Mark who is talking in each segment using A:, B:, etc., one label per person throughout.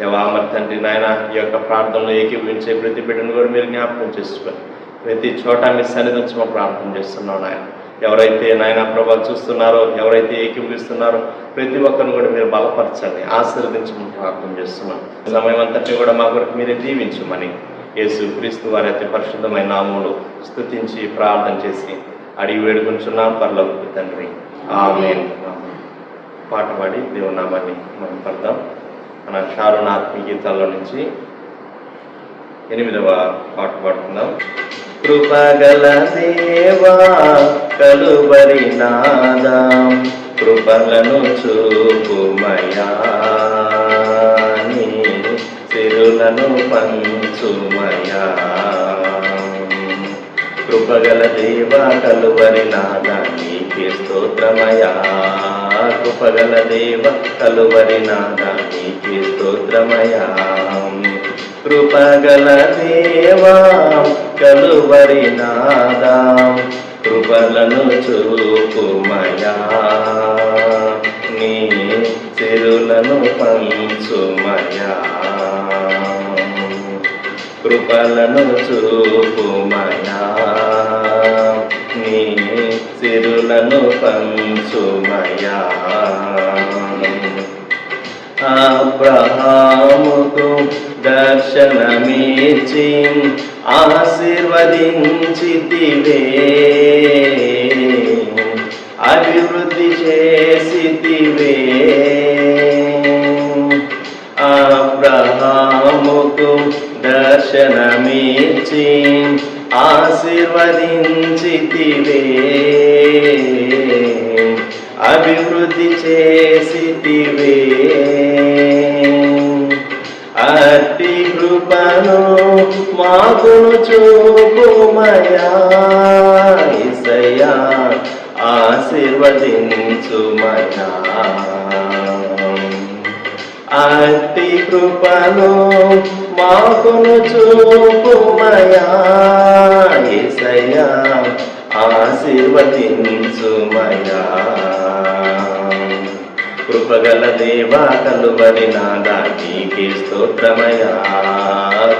A: దేవా మరి తండ్రి నాయన ఈ యొక్క ప్రార్థనలో ఏకీభవించే ప్రతి బిడ్డను కూడా మీరు జ్ఞాపకం చేసుకొని ప్రతి చోట మీ సన్నిధించమో ప్రార్థన చేస్తున్నాం నాయన. ఎవరైతే నాయన ప్రభా చూస్తున్నారో, ఎవరైతే ఏకీభవిస్తున్నారో ప్రతి ఒక్కరిని కూడా మీరు బలపరచండి, ఆశీర్వదించమని ప్రార్థన చేస్తున్నాం. సమయం అంతటి కూడా మా కొరకు మీరే దీవించమని యేసు క్రీస్తు వారి అతి పరిశుద్ధమైన నామములో స్తుతించి ప్రార్థన చేసి అడిగి వేడుకుంటున్నాం పరలోకపు తండ్రి. ఆమేన్. పాట పాడి దేవుని నామాన్ని మనం పడదాం. మన షారోన్ ఆత్మీయ గీతాల్లో నుంచి 8వ పాట పాడుకుందాం. కృపగల దేవా కలువరి నాదా కృపలను చూపుమయా, నీ సిరులను పంచుమయా. కృపగల దేవా కలువరి నాదా నీకే స్తోత్రమయా. కృపగల దేవ కలువరి నాదా నీకే స్తోత్రమయా. కృపగల దేవా కలువరి నాదా కృపలను చూపుమయా, నీ సిరులను పంచుమయా. కృపలను చూపుమయా, నీ సిరులను పంచుమయా. అబ్రహాముకు దర్శనమిచ్చి ఆశీర్వదించితివే, అభివృద్ధి చేసితివే. అబ్రహాముకు దర్శనమిచ్చి ఆశీర్వదించితివే, అభివృద్ధి చేసితివే. అట్టి కృపను మాకును చూపుమయా, యేసయ్యా ఆశీర్వదించుమయా. అట్టి కృపను మాకును చూపుమయా, యేసయ్యా ఆశీర్వదించుమయా. కృపగల దేవా కలువరి నాదా నీకే స్తోత్రమయా.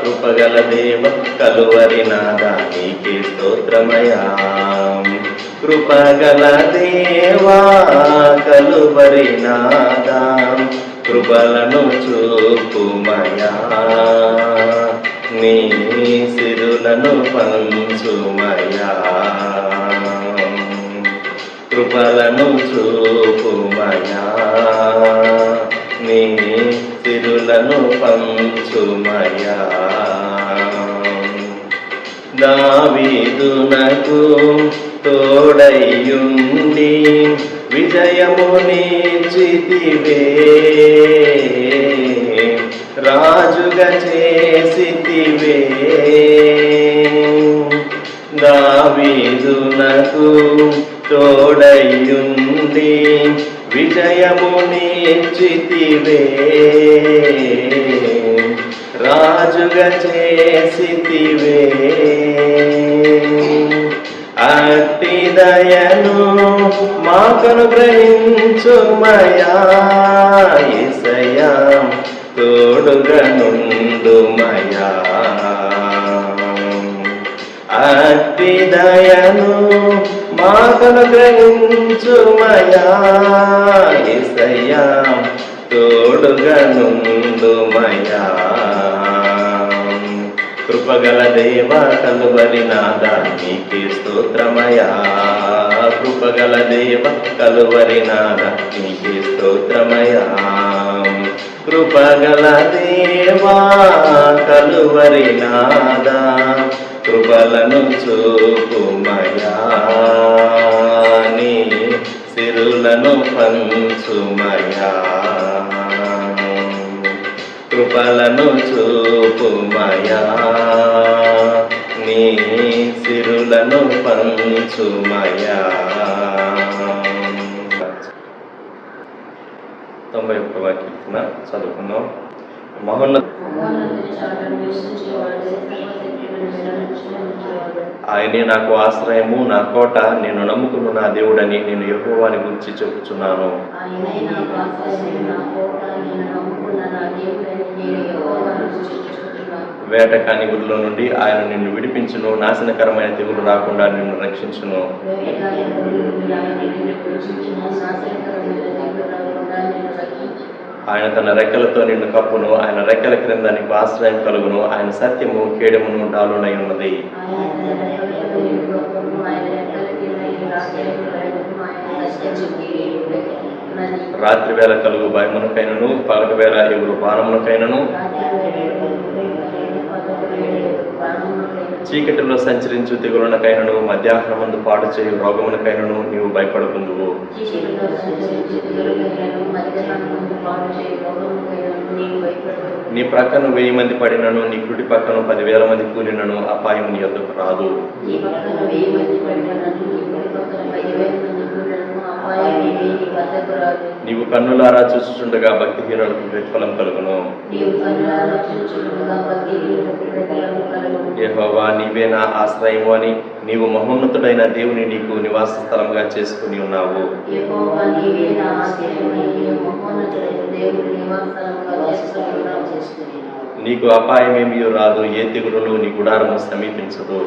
A: కృపగల దేవ కలువరి నాదా నీకే స్తోత్రమయా. కృపగల దేవా కలువరి నాదా కృపలను చూపుమయా, నీ సిరులను పంచుమయా. కృపలను చూపుమయా, నీ సిరులను పంచుమయా. దావీదునకు తోడయ్యుండి విజయమునిచ్చితివే, రాజుగా చేసితివే. దావీదునకు తోడయ్యుండి విజయమునిచ్చితివే, రాజుగా చేసితివే. అట్టి దయను మాకను గ్రహించుమయా, యేసయ్యా తోడుగా నుండుమయా. అట్టి దయను మాకను గ్రహించుమయా, యేసయ్యా తోడుగా నుండుమయా. కృపగల దేవా కలువరి నాదా నీకే స్తోత్రమయా. కృపగల దేవ కలువరి నాదా నీకే స్తోత్రమయా. కృపగల దేవా కలువరి నాదా కృపలను చూపుమయా, నీ సిరులను పంచుమయా. కృపలను చూపుమయా, నీ సిరులను పంచుమయా. 91వ కీర్తన చదువుకుందాం. మహోన్నత ఆయనే నాకు ఆశ్రయము, నా కోట, నేను నమ్ముకున్న నా దేవుడని నేను యెహోవాని గురించి చెప్పుచున్నాను. వేటకాని ఊరిలో నుండి ఆయన నిన్ను విడిపించును, నాశనకరమైన తెగులు రాకుండా నిన్ను రక్షించును. ఆయన తన రెక్కలతో నిన్ను కప్పును, ఆయన రెక్కల క్రింద నీకు ఆశ్రయం కలుగును. ఆయన సత్యము కేడమును డాలునై ఉన్నది. రాత్రి వేళ కలుగు భయమునకైనను, పగటి వేళ ఎగురు బాణమునకైనను, చీకటిలో సంచరించు తెగులునకైనను, మధ్యాహ్నమందు పాడు చేయు రోగమునకైనను నీవు భయపడుకుందువు. నీ ప్రక్కన 1000 మంది పడినను, నీ కుడి పక్కన 10,000 మంది కూలినను అపాయం నీ యొద్దకు రాదు. నీవు కన్నులారా చూచుచుండగా భక్తిహీనులకు ప్రతిఫలం కలుగును. యెహోవా నీవే నా ఆశ్రయము అని నీవు మహోన్నతుడైన దేవుని నీకు నివాస స్థలంగా చేసుకుని ఉన్నావు. నీకు అపాయమేమీ రాదు, ఏ తెగులు నీ గుడారము సమీపించదు.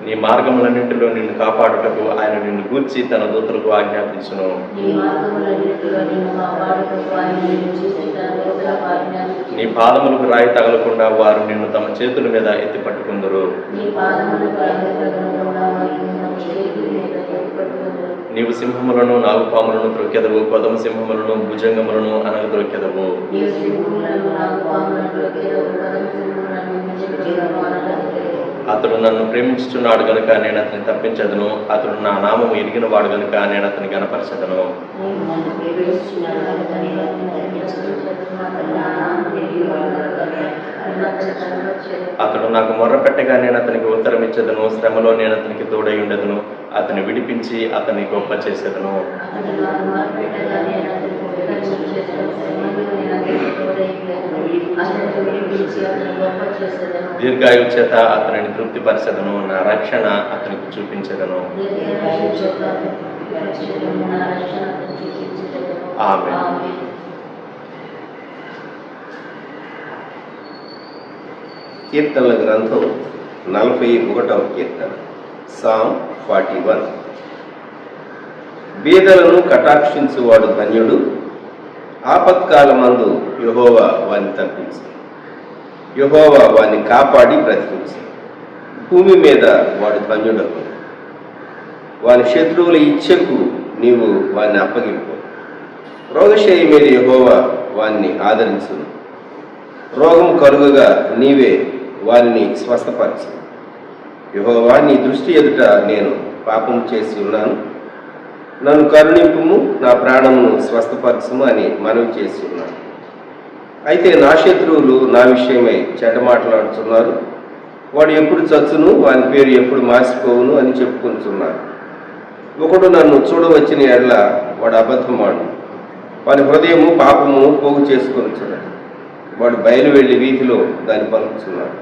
A: నీ మార్గములన్నింటిలో నిన్ను కాపాడుటకు ఆయన నిన్ను గూర్చి తన దూతలకు ఆజ్ఞాపించును. నీ పాదములకు రాయి తగలకుండా వారు నిన్ను తమ చేతుల మీద ఎత్తి పట్టుకుందరు. నీవు సింహములను, నాగుపాములను త్రొక్కెదవు, కొదమ సింహములను, భుజంగములను అనగద్రొక్కెదవు. అతడు నన్ను ప్రేమించుచున్నాడు గనుక నేను అతన్ని తప్పించదను, అతడు నా నామము ఎరిగిన వాడు గనుక నేను అతని గణపరచదను. అతడు నాకు మొర్ర పెట్టగా నేను అతనికి ఉత్తరం ఇచ్చేదను, శ్రమలో నేను అతనికి తోడై ఉండదును, అతని విడిపించి అతన్ని గొప్ప చేసేదను. దీర్ఘాయువు చేత అతనిని తృప్తిపరచదను, నా రక్షణ అతనికి చూపించదను. ఆమేన్.
B: కీర్తనల గ్రంథం 41వ కీర్తన, సామ్ 41. బీదలను కటాక్షించువాడు ధన్యుడు, ఆపత్కాలమందు యెహోవా వాని తప్పించు. యెహోవా వాని కాపాడి బ్రతికించు. భూమి మీద వాడు ధన్యుడకు. వాని శత్రువుల ఇచ్ఛకు నీవు వాని అప్పగింపు. రోగశయ్య మీద యెహోవా వాన్ని ఆదరించును. రోగం కలుగగా నీవే వారిని స్వస్థపరచు. యెహోవా నీ దృష్టి ఎదుట నేను పాపం చేసి ఉన్నాను, నన్ను కరుణింపుము, నా ప్రాణమును స్వస్థపరచుము అని మనవి చేసి ఉన్నాను. అయితే నా శత్రువులు నా విషయమై చెడ్డ మాట్లాడుతున్నారు. వాడు ఎప్పుడు చచ్చును, వాని పేరు ఎప్పుడు మాసిపోవును అని చెప్పుకుంటున్నారు. ఒకడు నన్ను చూడవచ్చిన ఎడల వాడు అబద్ధమాడు, వాని హృదయము పాపము పోగు చేసుకొనుచున్నాడు. వాడు బయలు వెళ్ళి వీధిలో దాన్ని పలుకుతున్నాడు.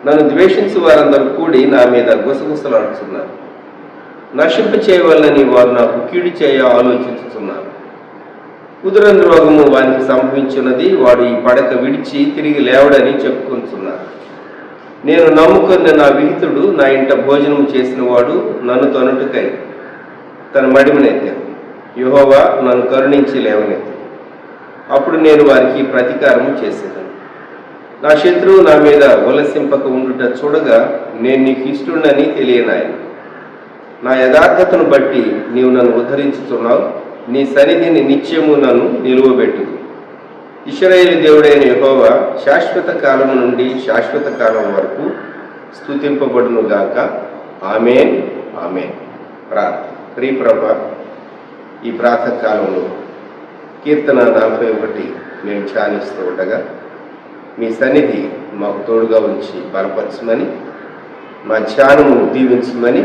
B: నన్ను ద్వేషించు వారందరూ కూడి నా మీద గుసగుసలాడుతున్నారు. నశింప చేయవలనని వారు నాకు కీడు చేయ ఆలోచించుతున్నారు. కుదురని రోగము వానికి సంభవించున్నది, వాడు ఈ పడక విడిచి తిరిగి లేవడని చెప్పుకుంటున్నారు. నేను నమ్ముకున్న నా విహితుడు నా ఇంట భోజనం చేసిన వాడు నన్ను తొనటుకై తన మడిమనెత్తాను. యెహోవా నన్ను కరుణించి లేవనెత్తాను. అప్పుడు నేను వారికి ప్రతీకారము చేసేదాను. నా శత్రువు నా మీద ఉల్లసింపక ఉండుట చూడగా నేను నీకు ఇష్టుడని తెలియనాయను. నా యథార్థతను బట్టి నీవు నన్ను ఉద్ధరించుతున్నావు. నీ సన్నిధిని నిత్యము నన్ను నిలువబెట్టు. ఇశ్రాయేలు దేవుడైన యెహోవా శాశ్వత కాలం నుండి శాశ్వత కాలం వరకు స్తుతింపబడును గాక. ఆమేన్, ఆమేన్. ప్రార్థన. ప్రియ ప్రభువా, ఈ ప్రాతః కాలంలో కీర్తన 41 మేము ధ్యానిస్తూ ఉండగా మీ సన్నిధి మాకు తోడుగా ఉంచి బలపరచమని, మా ధ్యానము దీవించమని,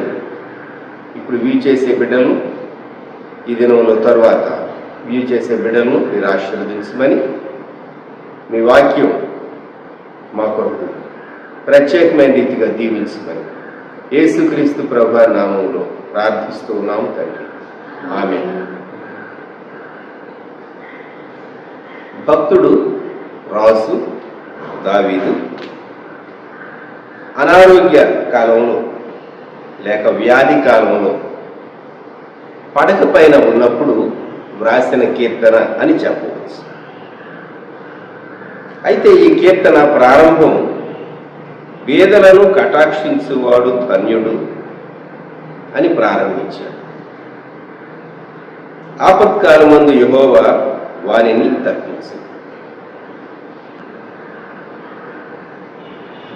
B: ఇప్పుడు వ్యూ చేసే బిడ్డలను, ఈ దినంలో తర్వాత వ్యూ చేసే బిడ్డలను మీరు ఆశీర్వదించమని, మీ వాక్యం మా కొరకు ప్రత్యేకమైన రీతిగా దీవించమని యేసుక్రీస్తు ప్రభువు నామములో ప్రార్థిస్తూ ఉన్నాము తండ్రి. ఆమేన్. భక్తుడు రాజు దావీదు అనారోగ్య కాలంలో లేక వ్యాధి కాలంలో పడక పైన ఉన్నప్పుడు వ్రాసిన కీర్తన అని చెప్పవచ్చు. అయితే ఈ కీర్తన ప్రారంభం బీదలను కటాక్షించువాడు ధన్యుడు అని ప్రారంభించాడు. ఆపత్కాలమందు యెహోవా వానిని తప్పించు.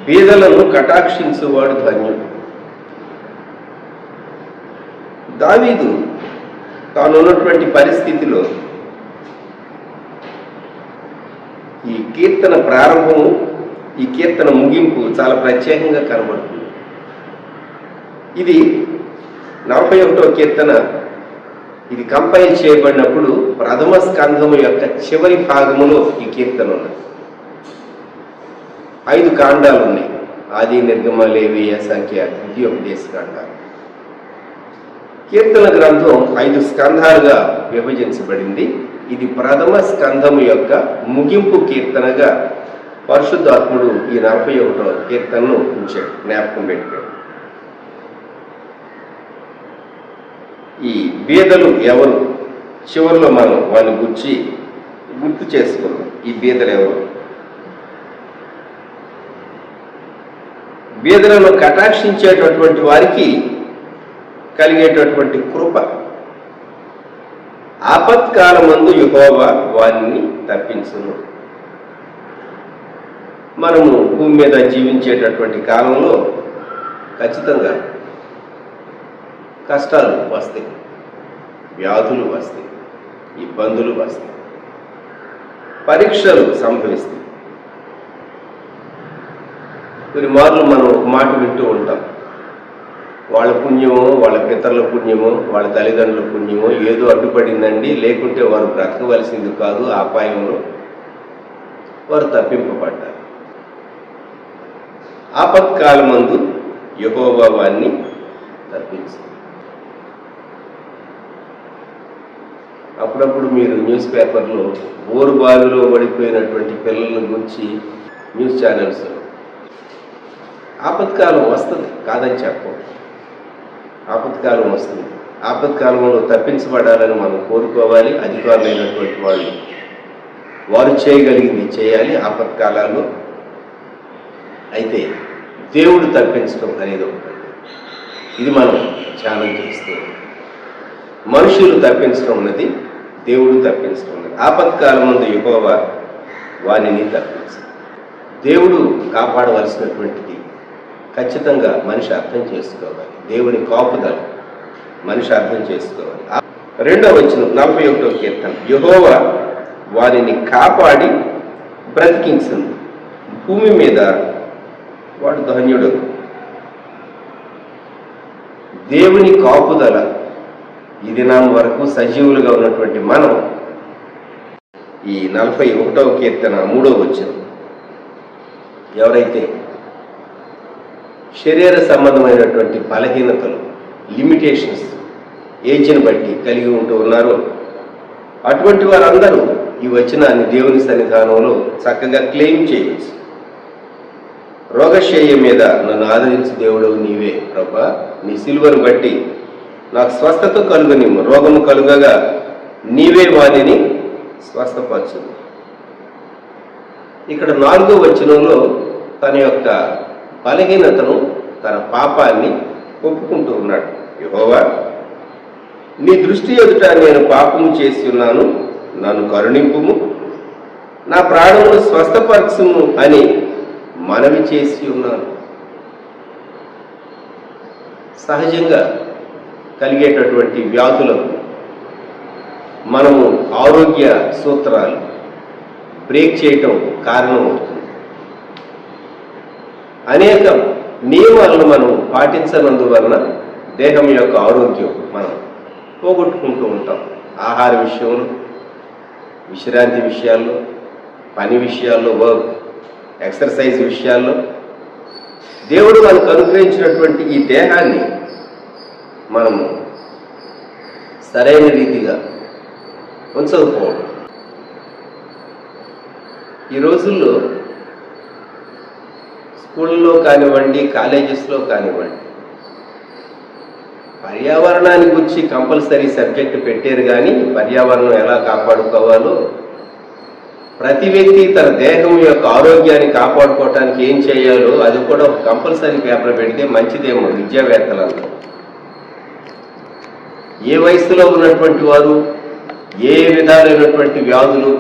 B: బీదలను కటాక్షించువాడు ధన్యుడు. దావీదు తానున్నటువంటి పరిస్థితిలో ఈ కీర్తన ప్రారంభము, ఈ కీర్తన ముగింపు చాలా ప్రత్యేకంగా కనబడుతుంది. ఇది 41వ కీర్తన. ఇది కంపైల్ చేయబడినప్పుడు ప్రథమ స్కంధము యొక్క చివరి భాగములో ఈ కీర్తన ఉన్నది. 5 కాండాలు ఉన్నాయి. ఆది, నిర్గమ, లేవీయ, సంఖ్య, ద్వితీయోపదేశ కాండాలు. కీర్తన గ్రంథం 5 స్కంధాలుగా విభజించబడింది. ఇది ప్రథమ స్కంధము యొక్క ముగింపు కీర్తనగా పరిశుద్ధాత్ముడు ఈ 41వ కీర్తనను ఉంచాడు, జ్ఞాపకం పెట్టాడు. ఈ బీదలు ఎవరు చివరిలో మనం వాళ్ళని గుర్తు చేసుకున్నాం. ఈ బీదలు ఎవరు? బీదలను కటాక్షించేటటువంటి వారికి కలిగేటటువంటి కృప. ఆపత్కాలమందు యెహోవా వారిని తప్పించును. మనము భూమి మీద జీవించేటటువంటి కాలంలో ఖచ్చితంగా కష్టాలు వస్తాయి, వ్యాధులు వస్తాయి, ఇబ్బందులు వస్తాయి, పరీక్షలు సంభవిస్తాయి. కొన్ని మార్లు మనం ఒక మాట వింటూ ఉంటాం, వాళ్ళ పుణ్యమో, వాళ్ళ పితరుల పుణ్యమో, వాళ్ళ తల్లిదండ్రుల పుణ్యమో ఏదో అడ్డుపడిందండి, లేకుంటే వారు బ్రతకవలసింది కాదు, అపాయంలో వారు తప్పింపబడ్డారు. ఆపత్కాలమందు యెహోవా వారిని తప్పించు. అప్పుడప్పుడు మీరు న్యూస్ పేపర్లో బోరుబావిలో పడిపోయినటువంటి పిల్లల గురించి న్యూస్ ఛానల్స్ ఆపత్కాలం వస్తుంది, కాదని చెప్పం. ఆపత్కాలం వస్తుంది. ఆపత్కాలంలో తప్పించబడాలని మనం కోరుకోవాలి. అధికారులైనటువంటి వాళ్ళు వారు చేయగలిగింది చేయాలి ఆపత్కాలాల్లో. అయితే దేవుడు తప్పించడం అనేది ఒకటి. ఇది మనం ధ్యానం చేస్తూ మనుషులు తప్పించడం ఉన్నది, దేవుడు తప్పించడం ఉన్నది. ఆపత్కాలమందు యెహోవా వానిని తప్పించు. దేవుడు కాపాడవలసినటువంటిది ఖచ్చితంగా మనిషి అర్థం చేసుకోవాలి. దేవుని కాపుదల మనిషి అర్థం చేసుకోవాలి. 2వ వచనం 41వ కీర్తన, యెహోవా వారిని కాపాడి బ్రతికించును. భూమి మీద వాడు ధన్యుడు. దేవుని కాపుదల ఈ దినం వరకు సజీవులుగా ఉన్నటువంటి మనం ఈ 41వ కీర్తన 3వ వచనం, ఎవరైతే శరీర సంబంధమైనటువంటి బలహీనతలు, లిమిటేషన్స్ ఏజ్ని బట్టి కలిగి ఉంటూ ఉన్నారో అటువంటి వారందరూ ఈ వచనాన్ని దేవుని సన్నిధానంలో చక్కగా క్లెయిమ్ చేయవచ్చు. రోగశయ్య మీద నన్ను ఆదరించు దేవుడు నీవే ప్రభా, నీ సిలువను బట్టి నాకు స్వస్థత కలుగనిమ్ము, రోగము కలుగగా నీవే వారిని స్వస్థపరచు. ఇక్కడ 4వ వచనంలో తన యొక్క బలహీనతను, తన పాపాన్ని ఒప్పుకుంటూ ఉన్నాడు. యెహోవా, నీ దృష్టి ఎదుట నేను పాపము చేసి ఉన్నాను, నన్ను కరుణింపుము, నా ప్రాణమును స్వస్థపరచుము అని మనవి చేసి ఉన్నాను. సహజంగా కలిగేటటువంటి వ్యాధులకు మనము ఆరోగ్య సూత్రాలు బ్రేక్ చేయటం కారణమవుతుంది. అనేక నియమాలను మనం పాటించనందువలన దేహం యొక్క ఆరోగ్యం మనం పోగొట్టుకుంటూ ఉంటాం. ఆహార విషయంలో, విశ్రాంతి విషయాల్లో, పని విషయాల్లో, వర్క్ ఎక్సర్సైజ్ విషయాల్లో దేవుడు మనకు అనుగ్రహించినటువంటి ఈ దేహాన్ని మనము సరైన రీతిగా ఉంచకపోవడం. ఈ రోజుల్లో స్కూళ్ళలో కానివ్వండి, కాలేజెస్లో కానివ్వండి, పర్యావరణాన్ని గురించి కంపల్సరీ సబ్జెక్ట్ పెట్టారు. కానీ పర్యావరణం ఎలా కాపాడుకోవాలో, ప్రతి వ్యక్తి తన దేహం యొక్క ఆరోగ్యాన్ని కాపాడుకోవటానికి ఏం చేయాలో అది కూడా ఒక కంపల్సరీ పేపర్ పెడితే మంచిదేమో విద్యావేత్తలంతా. ఏ వయసులో ఉన్నటువంటి వారు ఏ విధాలైనటువంటి వ్యాధులు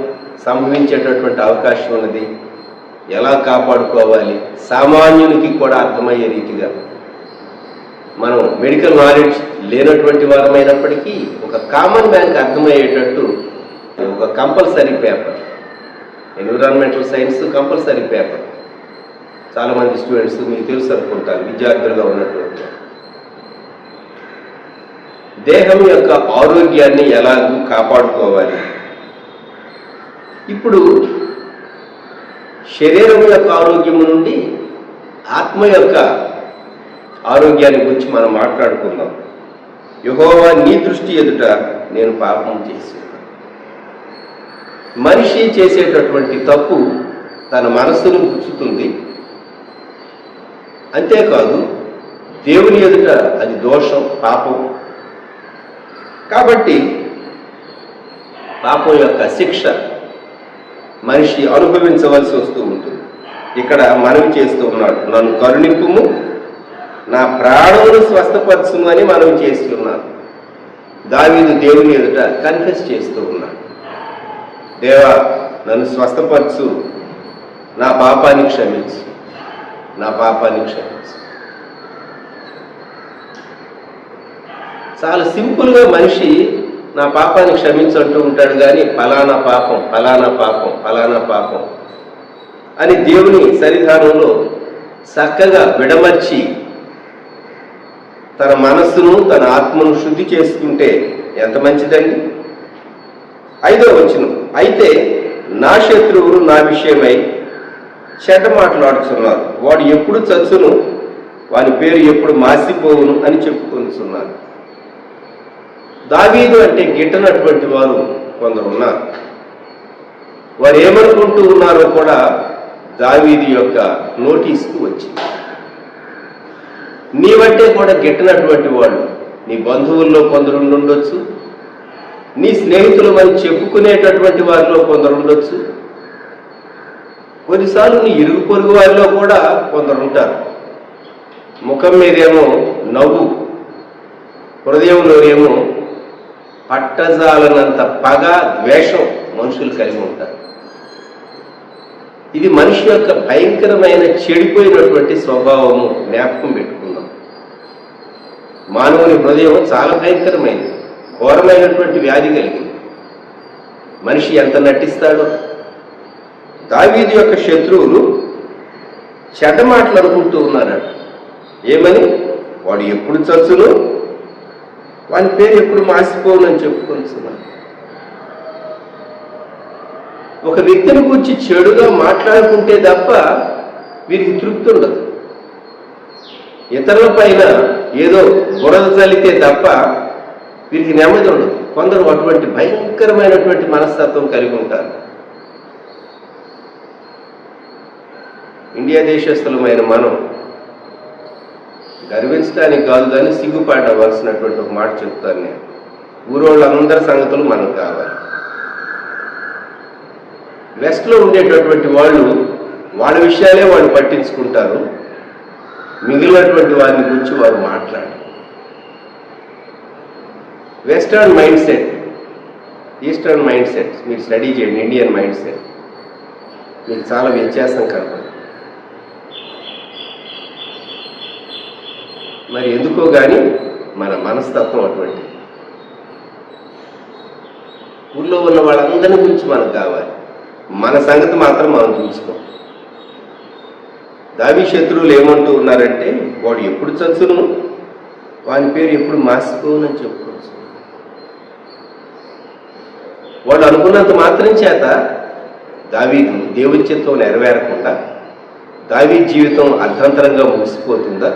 B: సంభవించేటటువంటి అవకాశం ఉన్నది, ఎలా కాపాడుకోవాలి, సామాన్యునికి కూడా అర్థమయ్యే రీతిగా మనం మెడికల్ నాలెడ్జ్ లేనటువంటి వారమైనప్పటికీ ఒక కామన్ మ్యాన్కి అర్థమయ్యేటట్టు ఒక compulsory paper, environmental science compulsory paper. చాలామంది స్టూడెంట్స్ మీకు తెలుసు అనుకుంటారు, విద్యార్థులుగా ఉన్నటువంటి దేహం యొక్క ఆరోగ్యాన్ని ఎలాగూ కాపాడుకోవాలి. ఇప్పుడు శరీరం యొక్క ఆరోగ్యం నుండి ఆత్మ యొక్క ఆరోగ్యాన్ని గురించి మనం మాట్లాడుకుందాం. యెహోవా నీ దృష్టి ఎదుట నేను పాపం చేశాను. మనిషి చేసేటటువంటి తప్పు తన మనస్సును గుచ్చుతుంది. అంతేకాదు దేవుని ఎదుట అది దోషం, పాపం. కాబట్టి పాపం యొక్క శిక్ష మనిషి అనుభవించవలసి వస్తూ ఉంటుంది. ఇక్కడ మనవి చేస్తూ ఉన్నాడు, నన్ను కరుణింపుము, నా ప్రాణమును స్వస్థపరచుము అని మనవి చేస్తున్నాడు. దావీదు దేవుని ఎదుట కన్ఫెస్ చేస్తూ ఉన్నాడు, దేవా నన్ను స్వస్థపరచు, నా పాపాన్ని క్షమించు, నా పాపాన్ని క్షమించు. చాలా సింపుల్గా మనిషి నా పాపాన్ని క్షమించంటూ ఉంటాడు. కానీ ఫలానా పాపం, ఫలానా పాపం, ఫలానా పాపం అని దేవుని సన్నిధానంలో చక్కగా విడమర్చి తన మనస్సును తన ఆత్మను శుద్ధి చేసుకుంటే ఎంత మంచిదండి. 5వ వచనం, అయితే నా శత్రువులు నా విషయమై చెడ్డ మాట్లాడుతున్నారు, వాడు ఎప్పుడు చచ్చును, వాని పేరు ఎప్పుడు మాసిపోవును అని చెప్పుకొనిస్తున్నారు. దావీదు అంటే గిట్టనటువంటి వారు కొందరు ఉన్నారు. వారు ఏమనుకుంటూ ఉన్నారో కూడా దావీదు యొక్క నోటీస్కు వచ్చింది. నీవంటే కూడా గిట్టనటువంటి వాళ్ళు నీ బంధువుల్లో కొందరు ఉండొచ్చు, నీ స్నేహితులు అని చెప్పుకునేటటువంటి వారిలో కొందరు ఉండొచ్చు, కొన్నిసార్లు నీ ఇరుగు పొరుగు వారిలో కూడా కొందరు ఉంటారు. ముఖం మీదేమో నవ్వు, హృదయంలోనేమో పట్టజాలనంత పగ, ద్వేషం మనుషులు కలిగి ఉంటారు. ఇది మనిషి యొక్క భయంకరమైన చెడిపోయినటువంటి స్వభావము. జ్ఞాపకం పెట్టుకుందాం, మానవుని హృదయం చాలా భయంకరమైనది, ఘోరమైనటువంటి వ్యాధి కలిగింది. మనిషి ఎంత నటిస్తాడో. దావీదు యొక్క శత్రువులు చెడ్డ మాటలు అనుకుంటూ ఉన్నారట. ఏమని? వాడు ఎప్పుడు చచ్చును, వాని పేరు ఎప్పుడు మాసిపోవునని చెప్పుకుంటున్నారు. ఒక వ్యక్తిని గురించి చెడుగా మాట్లాడుకుంటే తప్ప వీరికి తృప్తి ఉండదు. ఇతరుల పైన ఏదో బురద చల్లితే తప్ప వీరికి నెమ్మది ఉండదు. కొందరు అటువంటి భయంకరమైనటువంటి మనస్తత్వం కలిగి ఉంటారు. ఇండియా దేశస్థులమైన మనం గర్వించడానికి కాదు కానీ సిగ్గుపాటవలసినటువంటి ఒక మాట చెప్తాను నేను. ఊరోళ్ళందరి సంగతులు మనకు కావాలి. వెస్ట్లో ఉండేటటువంటి వాళ్ళు వాళ్ళ విషయాలే వాళ్ళు పట్టించుకుంటారు, మిగిలినటువంటి వారిని గురించి వారు మాట్లాడారు. Western mind set, eastern mind set మీరు స్టడీ చేయండి. ఇండియన్ మైండ్ సెట్ మీకు చాలా వ్యత్యాసం కనపడుతుంది. మరి ఎందుకో కానీ మన మనస్తత్వం అటువంటి. ఊళ్ళో ఉన్న వాళ్ళందరి గురించి మనకు కావాలి, మన సంగతి మాత్రం మనం చూసుకోం. దావీ శత్రువులు ఏమంటూ ఉన్నారంటే వాడు ఎప్పుడు చచ్చును, వాని పేరు ఎప్పుడు మాసిపోవునని చెప్పుకోవచ్చు. వాళ్ళు అనుకున్నంత మాత్రం చేత దావీదు దేవుని చిత్తం నెరవేరకుండా దావీదు జీవితం అర్థంతరంగా ముగిసిపోతుందా?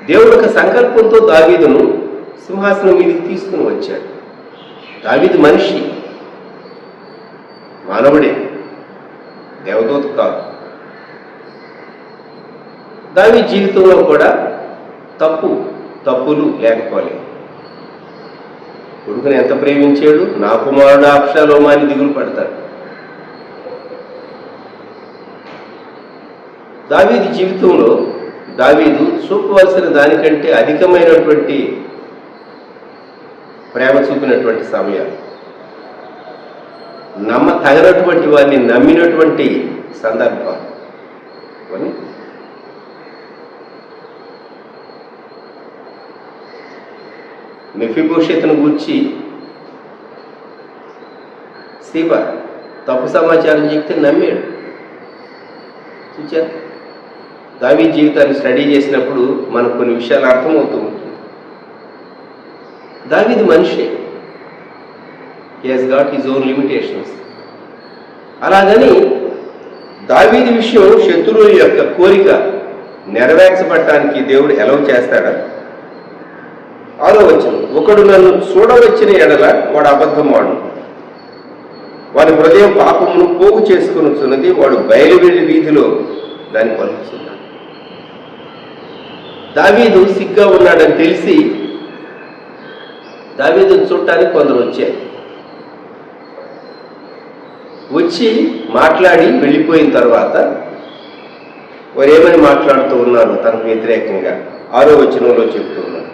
B: దేవుడు ఒక సంకల్పంతో దావీదును సింహాసనం మీదకి తీసుకుని వచ్చాడు. దావీదు మనిషి, మానవుడే. దేవదూత కాదు. దావీదు జీవితంలో కూడా తప్పులు లేకపోలేదు. కొడుకుని ఎంత ప్రేమించాడు, నా కుమారుడు అబ్షాలోము అని దిగులు పడతాడు. దావీదు జీవితంలో దావీదు చూపవలసిన దానికంటే అధికమైనటువంటి ప్రేమ చూపినటువంటి సమయాలు, తగినటువంటి వారిని నమ్మినటువంటి సందర్భాలు అని మెఫీబోషెతును గూర్చి సీబా తప్పు సమాచారం చెప్తే నమ్మాడు. చూచారు, దావీదు జీవితాన్ని స్టడీ చేసినప్పుడు మనకు కొన్ని విషయాలు అర్థమవుతూ ఉంటుంది. దావీదు మనిషి, he has got his own limitations. అలాగని దావీదు విషయం శత్రువుల యొక్క కోరిక నెరవేర్చబడటానికి దేవుడు ఎలవ్ చేస్తాడా? 6వ వచనం, ఒకడు నన్ను చూడవచ్చిన ఎడల వాడు అబద్ధమాడు, వాడి హృదయం పాపమును పోగు చేసుకున్నది, వాడు బయలువెళ్ళి వీధిలో దాన్ని పలుకుతున్నాడు. దావీదు సిగ్గా ఉన్నాడని తెలిసి దావీదు చూడటానికి కొందరు వచ్చి మాట్లాడి వెళ్ళిపోయిన తర్వాత వారు ఏమని మాట్లాడుతూ ఉన్నారు తనకు వ్యతిరేకంగా 6వ వచనంలో చెప్తూ ఉన్నారు,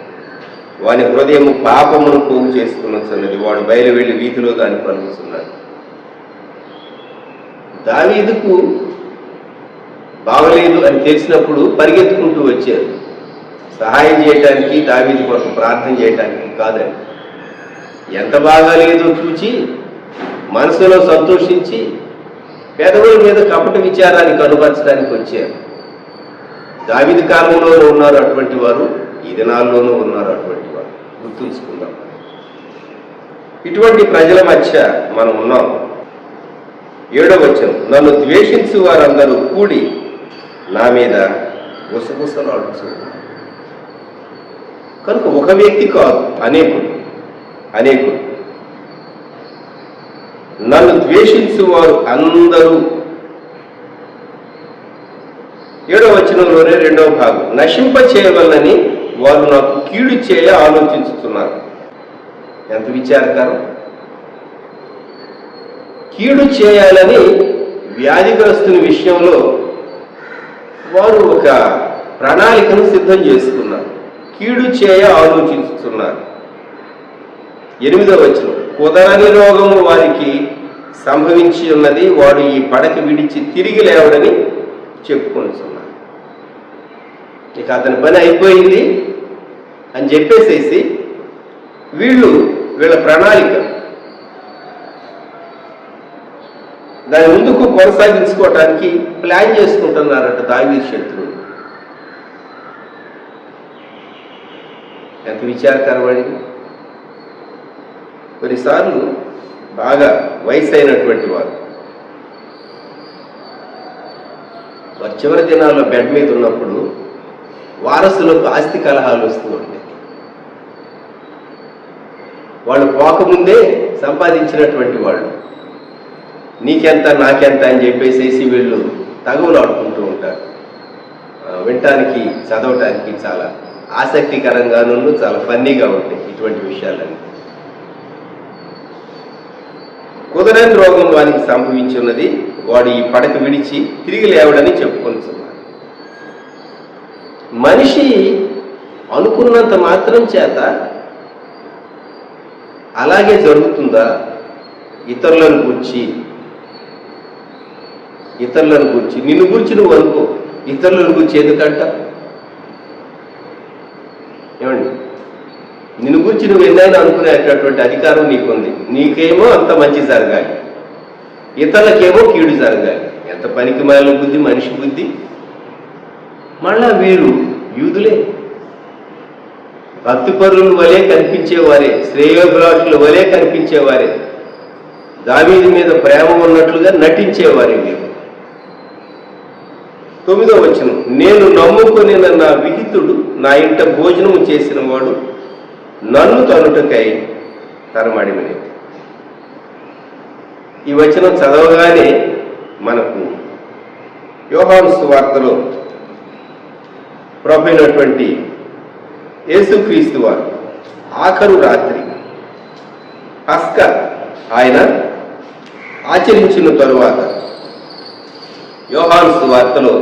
B: వాని హృదయము పాపమును పోగు చేసుకున్నది, వాడు బయలు వెళ్ళి వీధిలో దాన్ని పలుకుతున్నాడు. దావీదుకు బాగలేదు అని తెలిసినప్పుడు పరిగెత్తుకుంటూ వచ్చారు. సహాయం చేయటానికి, దావీదు కొరకు ప్రార్థన చేయటానికి కాదండి. ఎంత బాగాలేదో చూచి మనసులో సంతోషించి పేదవుల మీద కపట విచారాన్ని కనుపరచడానికి వచ్చారు. దావీదు కాలంలోనూ ఉన్నారు అటువంటి వారు, ఈ దినాల్లోనూ ఉన్నారు అటువంటి వారు. గుర్తుంచుకుందాం, ఇటువంటి ప్రజల మధ్య మనం ఉన్నాం. 7వ వచనం, నన్ను ద్వేషించు వారందరూ కూడి నా మీద గుసగుసలాడుతున్నారు. కనుక ఒక వ్యక్తి కాదు, అనేకులు నన్ను ద్వేషించు వారు అందరూ. 7వ వచనంలోనే 2వ భాగం, నశింప చేయవలనని వారు నాకు కీడు చేయ ఆలోచించుతున్నారు. ఎంత విచారకరం! కీడు చేయాలని వ్యాధిగ్రస్తుని విషయంలో వారు ఒక ప్రణాళికను సిద్ధం చేసుకున్నారు. కీడు చేయ ఆలోచించుతున్నారు. 8వ వచనం, కుదరని రోగము వారికి సంభవించి ఉన్నది, వాడు ఈ పడక విడిచి తిరిగి లేవడని చెప్పుకుంటున్నారు. ఇక అతని పని అయిపోయింది అని చెప్పేసేసి వీళ్ళ ప్రణాళిక దాని ముందుకు కొనసాగించుకోవటానికి ప్లాన్ చేసుకుంటున్నారట దావీదు శత్రువులు. ఎంత విచారకరమైనది! కొన్నిసార్లు బాగా వయసు అయినటువంటి వారు చివరి దినాల్లో బెడ్ మీద ఉన్నప్పుడు వారసులకు ఆస్తి కలహాలు వస్తూ ఉంటాయి. వాళ్ళు పోకముందే సంపాదించినటువంటి వాళ్ళు నీకెంత నాకెంత అని చెప్పేసి వీళ్ళు తగువులు ఆడుకుంటూ ఉంటారు. వినటానికి చదవటానికి చాలా ఆసక్తికరంగాను చాలా ఫన్నీగా ఉంటాయి ఇటువంటి విషయాలన్నీ. కుదరని రోగం వానికి సంభవించి ఉన్నది, వాడు ఈ పడక విడిచి తిరిగి లేవడని చెప్పుకుంటున్నాడు. మనిషి అనుకున్నంత మాత్రం చేత అలాగే జరుగుతుందా? ఇతరులను గురించి నిన్ను గురించి నువ్వు అనుకో, ఇతరులను గురించి ఎందుకంట? ఏమండి, నిన్ను గురించి నువ్వు ఎన్నైనా అనుకునేటటువంటి అధికారం నీకుంది. నీకేమో అంత మంచి జరగాలి, ఇతరులకేమో కీడు జరగాలి. ఎంత పనికి మాలిన బుద్ధి మనిషి బుద్ధి! మళ్ళా వీరు యూదులే, భక్తిపరుల వలె కనిపించేవారే, శ్రేయోభిలాషుల వలె కనిపించేవారే, దావీదు మీద ప్రేమ ఉన్నట్లుగా నటించేవారే వీరు. 9వ వచనం, నేను నమ్ముకొని నా విహితుడు నా ఇంట భోజనము చేసిన వాడు నన్ను తనుటకై తరమడిమని. ఈ వచనం చదవగానే మనకు యోహాను సువార్తలో ప్రభు అయినటువంటి యేసుక్రీస్తు వారు ఆఖరు రాత్రి పస్కా ఆయన ఆచరించిన తరువాత యోహాను సువార్తలో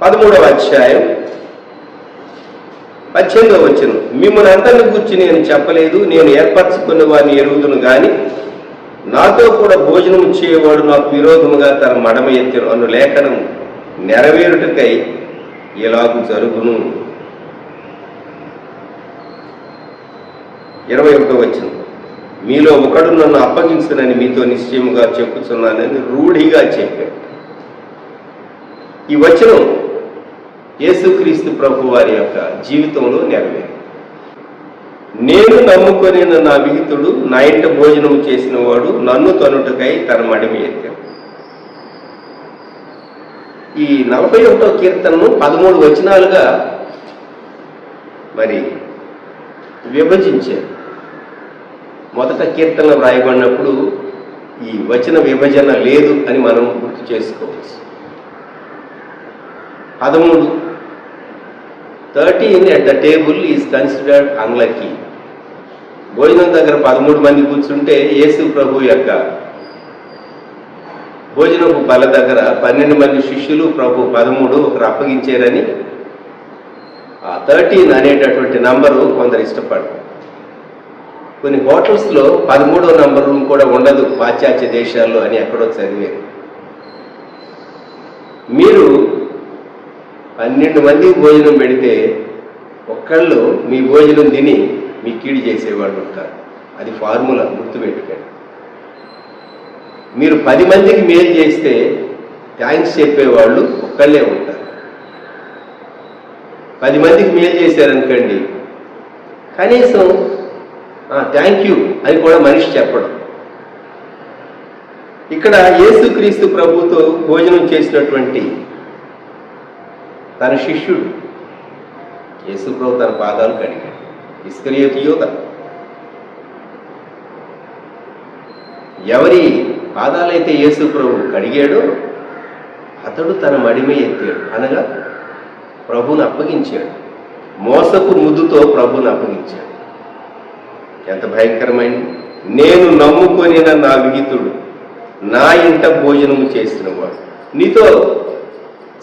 B: 13వ అధ్యాయం 18వ వచనం, మిమ్మల్ని అందరిని గురించి నేను చెప్పలేదు, నేను ఏర్పరచుకున్న వారిని ఎరుగుదును గాని నాతో కూడా భోజనం చేయవాడు నాకు విరోధముగా తన మడమ ఎత్తెను అను లేఖనం నెరవేరుటకై ఎలాగూ జరుగును. 21వ వచనం, మీలో ఒకడు నన్ను అప్పగించునని మీతో నిశ్చయముగా చెప్పుచున్నానని రూఢిగా చెప్పాడు. ఈ వచనం యేసుక్రీస్తు ప్రభు వారి యొక్క జీవితంలో నెరవేరు. నేను నమ్ముకొని నా విహితుడు నా ఇంట భోజనం చేసిన వాడు నన్ను తనుటకై తన మడిమి ఎత్తాడు. ఈ 41వ కీర్తనను 13 వచనాలుగా మరి విభజించారు. మొదట కీర్తన వ్రాయబడినప్పుడు ఈ వచన విభజన లేదు అని మనం గుర్తు చేసుకోవచ్చు. 13 at the table is considered unlucky. భోజనం దగ్గర 13 మంది కూర్చుంటే యేసు ప్రభు యొక్క భోజనపు బల దగ్గర 12 మంది శిష్యులు, ప్రభు 13 ఒకరు అప్పగించారని 13 అనేటటువంటి నంబరు కొందరు ఇష్టపడరు. కొన్ని హోటల్స్లో 13వ నంబరు కూడా ఉండదు పాశ్చాత్య దేశాల్లో అని ఎక్కడో చదివారు. మీరు 12 మందికి భోజనం పెడితే ఒక్కళ్ళు మీ భోజనం తిని మీ కీడు చేసేవాళ్ళు ఉంటారు. అది ఫార్ములా, గుర్తుపెట్టుకోండి. మీరు 10 మందికి మేలు చేస్తే థ్యాంక్స్ చెప్పేవాళ్ళు ఒక్కళ్ళే ఉంటారు. 10 మందికి మేలు చేశారనుకోండి, కనీసం థ్యాంక్ యూ అని కూడా మనిషి చెప్పడం. ఇక్కడ యేసుక్రీస్తు ప్రభుతో భోజనం చేసినటువంటి తన శిష్యుడు యేసు ప్రభు తన పాదాలు కడిగాడు. ఇస్కరియోతు యూదా ఎవరి పాదాలైతే యేసు ప్రభు కడిగాడో అతడు తన మడిమే ఎత్తాడు, అనగా ప్రభువును అప్పగించాడు. మోసపు ముద్దుతో ప్రభువును అప్పగించాడు. ఎంత భయంకరమైన, నేను నమ్ముకొని నా విహితుడు నా ఇంట భోజనము చేసిన వాడు. నీతో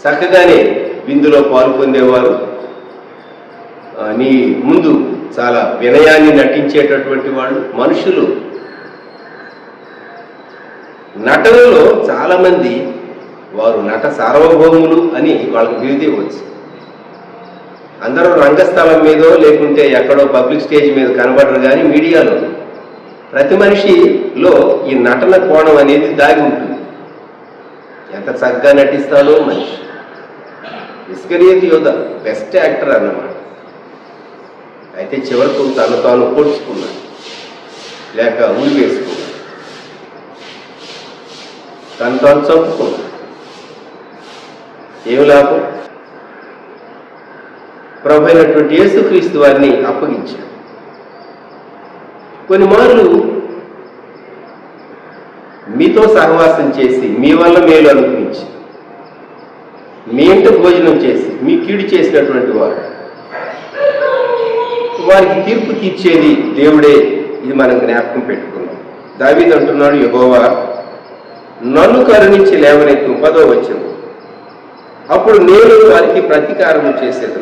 B: చక్కగానే విందులో పాలు పొందేవారు, నీ ముందు చాలా వినయాన్ని నటించేటటువంటి వాళ్ళు మనుషులు. నటనలో చాలామంది వారు నట సార్వభౌములు అని వాళ్ళకి బిరుదు ఇవ్వచ్చు. అందరూ రంగస్థలం మీదో లేకుంటే ఎక్కడో పబ్లిక్ స్టేజ్ మీద కనబడరు, కానీ మీడియాలో ప్రతి మనిషిలో ఈ నటన కోణం అనేది దాగి ఉంటుంది. ఎంత చక్కగా నటిస్తాడో మనిషి. ఇస్కరియోతు యూదా బెస్ట్ యాక్టర్ అన్నమాట. అయితే చివరకు తను తాను పొడుచుకున్నాడు, లేక ఉరి వేసుకున్నాడు, తను తాను చంపుకున్నాడు. ఏమి లాభం? ప్రభు అయినటువంటి యేసుక్రీస్తు వారిని అప్పగించాడు. కొన్ని మార్లు మీతో సహవాసం చేసి మీ వల్ల మేలు అనిపించి మీ ఇంట భోజనం చేసి మీ కీడు చేసినటువంటి వారికి తీర్పు తీర్చేది దేవుడే. ఇది మనం జ్ఞాపకం పెట్టుకున్నాం. దావీదు అంటున్నాడు, యెహోవా నన్ను కరుణించి లేవనెత్తు. 10వ వచనం, అప్పుడు నేను వారికి ప్రతీకారం చేసేది.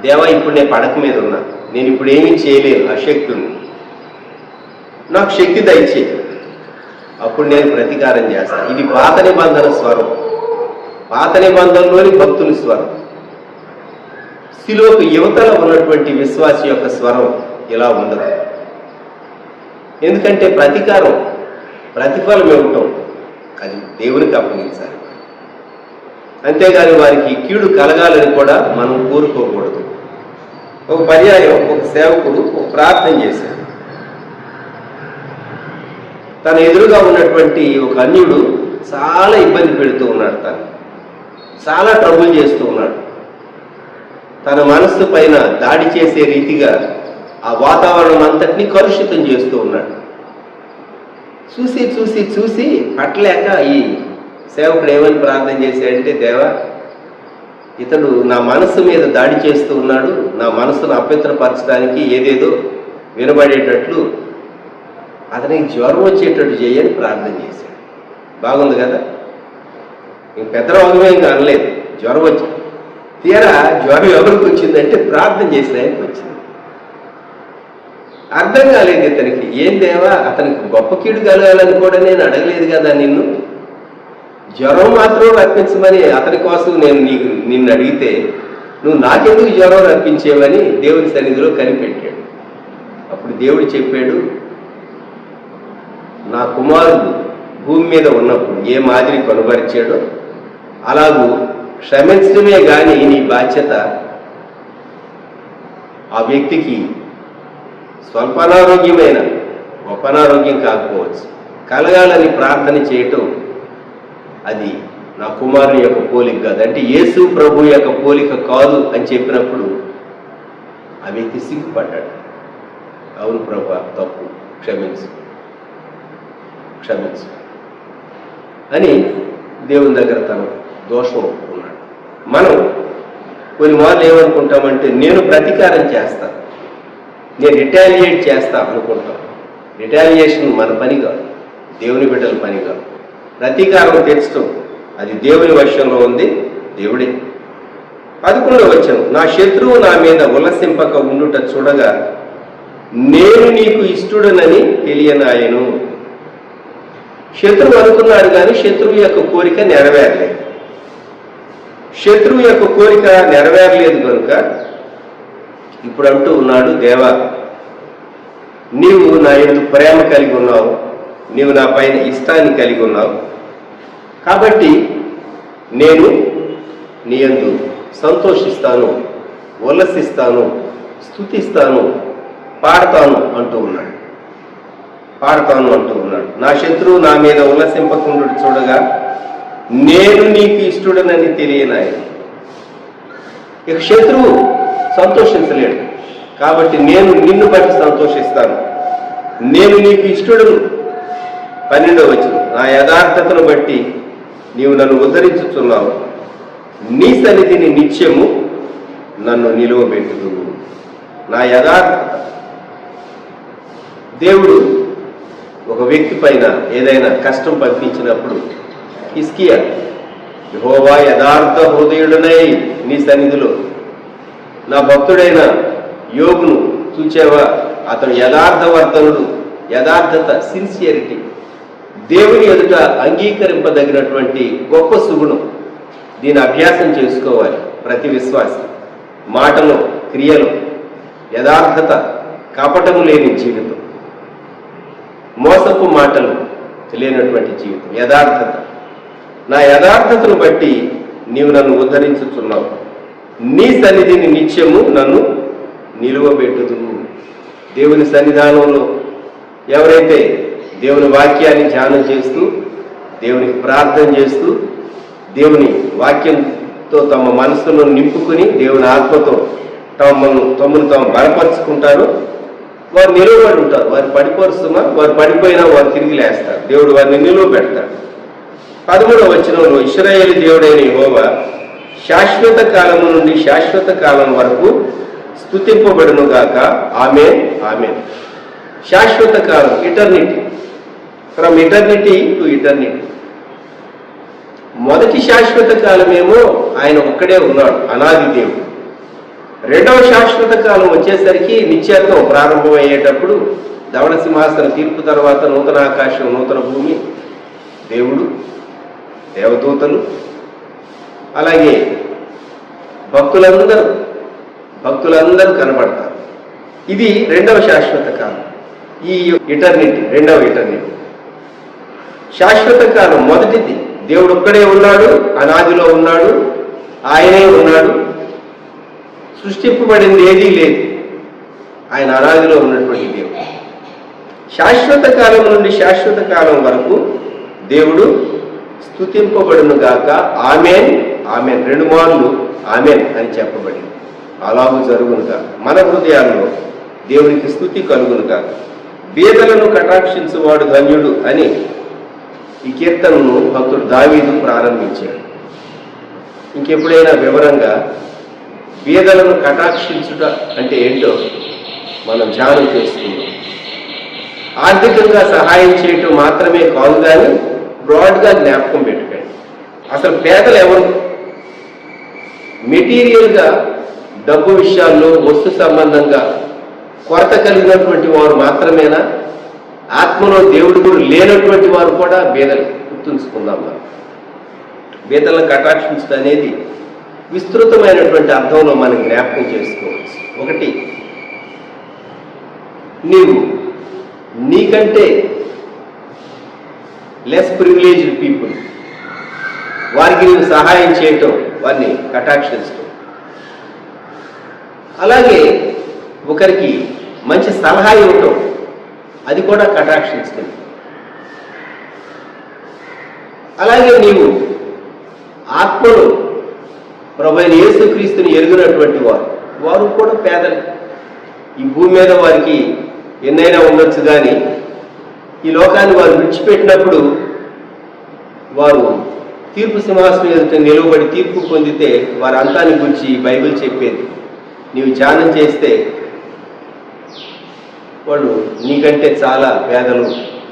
B: దేవా, ఇప్పుడు నేను పడక మీద ఉన్నా, నేను ఇప్పుడు ఏమీ చేయలేను, అశక్తుని, నాకు శక్తి దయచే, అప్పుడు నేను ప్రతీకారం చేస్తాను. ఇది పాత నిబంధన స్వరం, పాత నిబంధనలోని భక్తుని స్వరం. శిలువకు యువతల ఉన్నటువంటి విశ్వాసి యొక్క స్వరం ఇలా ఉండదు. ఎందుకంటే ప్రతీకారం, ప్రతిఫలం ఇవ్వటం అది దేవునికి అప్పగించాలి. అంతేగాని వారికి కీడు కలగాలని కూడా మనం కోరుకోకూడదు. ఒక పర్యాయం ఒక సేవకుడు ఒక ప్రార్థన చేశాడు. తన ఎదురుగా ఉన్నటువంటి ఒక అన్యుడు చాలా ఇబ్బంది పెడుతూ ఉన్నాడు, తను చాలా ట్రబుల్ చేస్తూ ఉన్నాడు. తన మనస్సు పైన దాడి చేసే రీతిగా ఆ వాతావరణం అంతటినీ కలుషితం చేస్తూ ఉన్నాడు. చూసి చూసి చూసి పట్టలేక ఈ సేవకుడు ఏమని ప్రార్థన చేశాడంటే, దేవా, ఇతడు నా మనసు మీద దాడి చేస్తూ ఉన్నాడు, నా మనసును అపవిత్రపరచడానికి ఏదేదో వినబడేటట్లు అతనికి జ్వరం వచ్చేటట్టు చేయని ప్రార్థన చేశాడు. బాగుంది కదా? ఇంక పెద్ద రోగమే ఇంకా అనలేదు, జ్వరం వచ్చి. తీరా జ్వరం ఎవరికి వచ్చిందంటే ప్రార్థన చేసిన ఆయనకి వచ్చింది. అర్థం కాలేదు ఇతనికి. ఏం దేవా, అతనికి గొప్ప కీడు కలగాలని కూడా నేను అడగలేదు కదా నిన్ను, జ్వరం మాత్రం రప్పించమని అతని కోసం నేను నిన్ను అడిగితే నువ్వు నాకెందుకు జ్వరం రప్పించేవని దేవుని సన్నిధిలో కనిపెట్టాడు. అప్పుడు దేవుడు చెప్పాడు, నా కుమారుడు భూమి మీద ఉన్నప్పుడు ఏ మాదిరి కనుబరిచాడో అలాగూ క్షమించడమే కానీ నీ బాధ్యత ఆ వ్యక్తికి స్వల్ప అనారోగ్యమైన గొప్ప అనారోగ్యం కాకపోవచ్చు, కలగాలని ప్రార్థన చేయటం అది నా కుమారుని యొక్క పోలిక కాదు, అంటే యేసు ప్రభు యొక్క పోలిక కాదు అని చెప్పినప్పుడు ఆ వ్యక్తి సిగ్గుపడ్డాడు. అవును ప్రభు, తప్పు, క్షమించు క్షమించు అని దేవుని దగ్గర తన దోషం ఒప్పుకున్నాడు. మనం కొన్ని మార్లు ఏమనుకుంటామంటే, నేను ప్రతీకారం చేస్తాను, నేను రిటాలియేట్ చేస్తా అనుకుంటాం. రిటాలియేషన్ మన పని కాదు, దేవుని బిడ్డల పని కాదు. ప్రతీకారం తెచ్చడం అది దేవుని వశంలో ఉంది, దేవుడే. 11వ వచనం, నా శత్రువు నా మీద ఉల్లసింపక ఉండుట చూడగా నేను నీకు ఇష్టడునని తెలియనాయను. శత్రువు అనుకున్నాడు కానీ శత్రువు యొక్క కోరిక నెరవేరలేదు. శత్రువు యొక్క కోరిక నెరవేరలేదు కనుక ఇప్పుడు అంటూ ఉన్నాడు, దేవా, నీవు నా యందు ప్రేమ కలిగి ఉన్నావు, నీవు నా పైన ఇష్టాన్ని కలిగి ఉన్నావు, కాబట్టి నేను నీ యందు సంతోషిస్తాను, ఉల్లసిస్తాను, స్తుతిస్తాను, పాడతాను అంటూ ఉన్నాడు. నా శత్రువు నా మీద ఉల్లసింపకుండా చూడగా నేను నీకు ఇష్టడనని తెలియనాయి. ఇక శత్రువు సంతోషించలేడు కాబట్టి నేను నిన్ను బట్టి సంతోషిస్తాను, నేను నీకు ఇష్టడును. 12వ వచనం, నా యథార్థతను బట్టి నీవు నన్ను ఉద్ధరించుచున్నావు, నీ సన్నిధిని నిత్యము నన్ను నిలువబెట్టుదువు. నా యథార్థత. దేవుడు ఒక వ్యక్తి పైన ఏదైనా కష్టం పంపించినప్పుడు హిజ్కియా, యెహోవా యథార్థ హృదయుడనై నీ సన్నిధిలో నా భక్తుడైన యోబును చూచావా, అతను యథార్థవర్తనుడు, యథార్థత, సిన్సియరిటీ, దేవుని ఎదుట అంగీకరింపదగినటువంటి గొప్ప సుగుణం. దీని అభ్యాసం చేసుకోవాలి ప్రతి విశ్వాసి. మాటలో, క్రియలో యథార్థత, కపటము లేని జీవితం, మోసపు మాటలు లేనటువంటి జీవితం, యథార్థత. నా యథార్థతను బట్టి నీవు నన్ను ఉద్ధరించుచున్నావు, నీ సన్నిధిని నిత్యము నన్ను నిలువబెట్టుదువు. దేవుని సన్నిధానంలో ఎవరైతే దేవుని వాక్యాన్ని ధ్యానం చేస్తూ, దేవునికి ప్రార్థన చేస్తూ, దేవుని వాక్యంతో తమ మనసును నింపుకుని దేవుని ఆత్మతో తమను తాము బలపరుచుకుంటారో వారు నిలువబడి ఉంటారు. వారు పడిపోరుస్తున్నా, వారు పడిపోయినా వారు తిరిగి లేస్తారు. దేవుడు వారిని నిలువ పెడతాడు. 13వ వచనంలో, ఇశ్రాయేలు దేవుడైన యెహోవా శాశ్వత కాలము నుండి శాశ్వత కాలం వరకు స్తుతింపబడును గాక. ఆమేన్, ఆమేన్. శాశ్వత కాలం, eternity, from eternity to eternity. మొదటి శాశ్వత కాలమేమో ఆయన ఒక్కడే ఉన్నాడు, అనాది దేవుడు. రెండవ శాశ్వత కాలం వచ్చేసరికి నిత్యత్వం ప్రారంభమయ్యేటప్పుడు ధవళ సింహాసన తీర్పు తర్వాత నూతన ఆకాశం, నూతన భూమి, దేవుడు, దేవదూతలు, అలాగే భక్తులందరూ కనబడతారు. ఇది రెండవ శాశ్వత కాలం. ఈ ఇటర్నిటీ రెండవ ఇటర్నిటీ. శాశ్వత కాలం మొదటిది, దేవుడు ఒక్కడే ఉన్నాడు, అనాదిలో ఉన్నాడు, ఆయనే ఉన్నాడు, సృష్టింపబడింది ఏదీ లేదు, ఆయన అనాదిలో ఉన్నటువంటి దేవుడు. శాశ్వత కాలం నుండి శాశ్వత కాలం వరకు దేవుడు స్తుతింపబడును గాక. ఆమేన్, ఆమేన్. 2 మార్లు ఆమేన్ అని చెప్పబడింది. అలాగూ జరుగునుగా మన హృదయాల్లో దేవునికి స్తుతి కలుగును గాక. బీదలను కటాక్షించువాడు ధన్యుడు అని ఈ కీర్తనను భక్తుడు దావీదు ప్రారంభించాడు. ఇంకెప్పుడైనా వివరంగా బీదలను కటాక్షించుట అంటే ఏంటో మనం ధ్యానం చేసుకుందాం. ఆర్థికంగా సహాయం చేయటం మాత్రమే కాదు, కానీ బ్రాడ్గా జ్ఞాపకం పెట్టుకోండి. అసలు పేదలు ఎవరు? మెటీరియల్గా డబ్బు విషయాల్లో వస్తు సంబంధంగా కొరత కలిగినటువంటి వారు మాత్రమేనా? ఆత్మలో దేవుడు కూడా లేనటువంటి వారు కూడా బీదలు. గుర్తుంచుకుందాం. బీదలను కటాక్షించడం అనేది విస్తృతమైనటువంటి అర్థంలో మనం జ్ఞాపకం చేసుకోవచ్చు. ఒకటి, నీకంటే లెస్ ప్రివిలేజ్డ్ పీపుల్, వారికి నీవు సహాయం చేయటం, వారిని కటాక్షించడం. అలాగే ఒకరికి మంచి సలహా ఇవ్వటం, అది కూడా కటాక్షించడం. అలాగే నీవు ఆత్మను ప్రభువైన యేసుక్రీస్తుని ఎరుగినటువంటి వారు కూడా పేదలు. ఈ భూమి మీద వారికి ఎన్నైనా ఉండొచ్చు, కానీ ఈ లోకాన్ని వారు విడిచిపెట్టినప్పుడు వారు తీర్పు సింహాసనం ఎదుట నిలవబడి తీర్పు పొందితే వారి అంతాన్ని గురించి బైబిల్ చెప్పేది. నీవు ధ్యానం చేస్తే వాళ్ళు నీకంటే చాలా పేదలు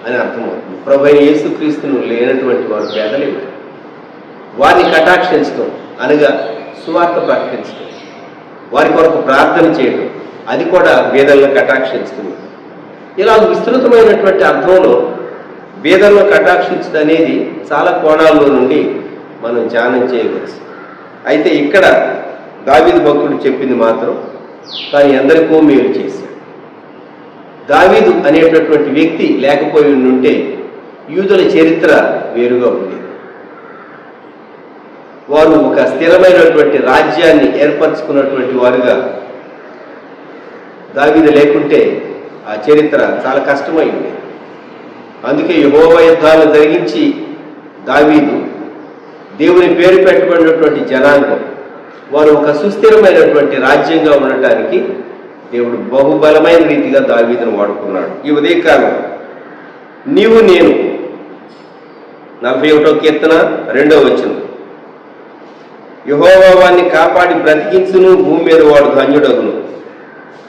B: అని అర్థమవుతుంది. ప్రభువైన యేసుక్రీస్తును లేనటువంటి వారు పేదలు. వారిని కటాక్షించడం అనగా సువార్త ప్రకటించడం, వారి కొరకు ప్రార్థన చేయడం, అది కూడా బీదలను కటాక్షించుతుంది. ఇలా విస్తృతమైనటువంటి అర్థంలో బీదలను కటాక్షించడం అనేది చాలా కోణాల్లో నుండి మనం ధ్యానం చేయవచ్చు. అయితే ఇక్కడ దావీదు భక్తుడు చెప్పింది మాత్రం తాను ఎందరికో మేలు చేశాడు. దావీదు అనేటటువంటి వ్యక్తి లేకపోయి ఉంటే యూదుల చరిత్ర వేరుగా ఉండేది. వారు ఒక స్థిరమైనటువంటి రాజ్యాన్ని ఏర్పరచుకున్నటువంటి వారుగా, దావీదు లేకుంటే ఆ చరిత్ర చాలా కష్టమై ఉండేది. అందుకే యెహోవా యుద్ధాలను జరిగించి దావీదు దేవుని పేరు పెట్టబడినటువంటి జనాంగం, వారు ఒక సుస్థిరమైనటువంటి రాజ్యంగా ఉండటానికి దేవుడు బహుబలమైన రీతిగా దావీదును వాడుకున్నాడు. ఈ ఉదయకాలం నీవు నేను 41వ కీర్తన 2వ వచనం, యెహోవా వాణ్ణి కాపాడి బ్రతికించును, భూమి మీద వాడు ధన్యుడగును.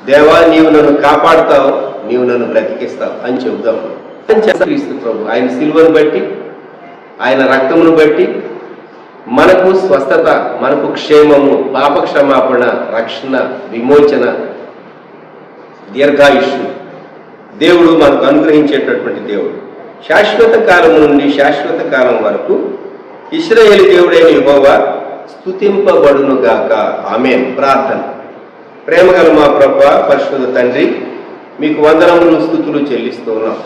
B: దేవా, నీవు నన్ను కాపాడుతావు, నీవు నన్ను బ్రతికిస్తావు అని చెబుదాం. క్రీస్తు ప్రభు ఆయన సిలువను బట్టి, ఆయన రక్తమును బట్టి మనకు స్వస్థత, మనకు క్షేమము, పాప క్షమాపణ, రక్షణ, విమోచన, దీర్ఘాయుష్ను దేవుడు మనకు అనుగ్రహించేటటువంటి దేవుడు. శాశ్వత కాలం నుండి శాశ్వత కాలం వరకు ఇశ్రాయేలు దేవుడైన యెహోవా స్తుతింపబడును గాక. ఆమేన్. ప్రార్థన. ప్రేమగల మా ప్రభువా, పరిశుద్ధ తండ్రి, మీకు వందనములు, స్తుతులు చెల్లిస్తూ ఉన్నాం.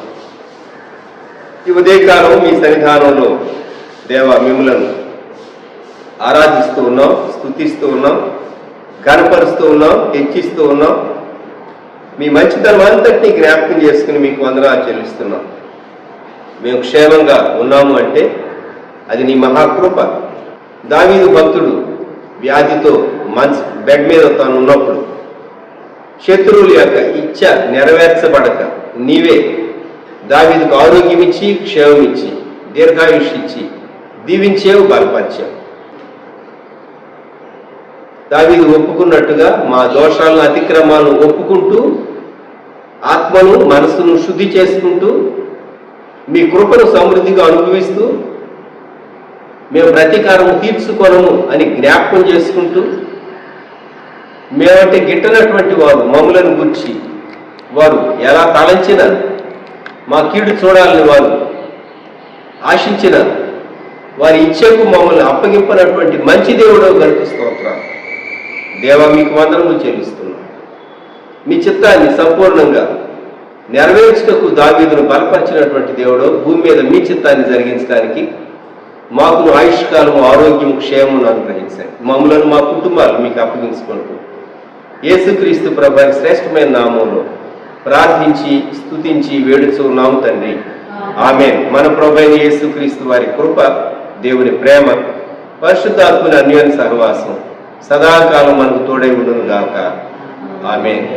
B: ఈ ఉదయకాలం మీ సన్నిధానంలో దేవా మిమ్ములను ఆరాధిస్తూ ఉన్నాం, స్తుతిస్తూ ఉన్నాం, ఘనపరుస్తూ ఉన్నాం, హెచ్చిస్తూ ఉన్నాం. మీ మంచితనం అంతటినీ జ్ఞాపకం చేసుకుని మీకు వందనాలు చెల్లిస్తున్నాం. మేము క్షేమంగా ఉన్నాము అంటే అది నీ మహాకృప. దావీదు భక్తుడు వ్యాధితో బెడ్ మీద తాను ఉన్నప్పుడు శత్రువుల యొక్క ఇచ్చ నెరవేర్చబడక నీవే దావీదుకు ఆరోగ్యం ఇచ్చి, క్షేమం ఇచ్చి, దీర్ఘాయుష్ ఇచ్చి దీవించేవు, బలపరిచావు. దావీదు ఒప్పుకున్నట్టుగా మా దోషాలను, అతిక్రమాలను ఒప్పుకుంటూ ఆత్మను, మనసును శుద్ధి చేసుకుంటూ మీ కృపను సమృద్ధిగా అనుభవిస్తూ మేము ప్రతీకారం తీర్చుకొనము అని జ్ఞాపకం చేసుకుంటూ, మేమంటే గిట్టనటువంటి వారు మమ్ములను గుర్చి వారు ఎలా తలంచిన మా కీడు చూడాలని వారు ఆశించిన వారి ఇచ్చేకు మమ్మల్ని అప్పగింపనటువంటి మంచి దేవుడు గనుక స్తోత్రాలు. దేవా, మీకు వందనములు చెల్లిస్తున్నాం. మీ చిత్తాన్ని సంపూర్ణంగా నెరవేర్చుటకు దావీదును బలపరిచినటువంటి దేవుడు భూమి మీద మీ చిత్తాన్ని జరిగించడానికి మాకు ఆయుష్కాలము, ఆరోగ్యం, క్షేమమును అనుగ్రహించండి. మమ్మలను, మా కుటుంబాలు మీకు అప్పగించుకుంటూ యేసుక్రీస్తు ప్రభువు శ్రేష్టమైన నామంలో ప్రార్థించి స్తుతించి వేడుచున్నాము తండ్రి. ఆమేన్. మన ప్రభువైన యేసుక్రీస్తు వారి కృప, దేవుని ప్రేమ, పరిశుద్ధాత్మని అన్యోన్య సహవాసం సదాకాలం మనకు తోడై ఉండును గాక. ఆమేన్.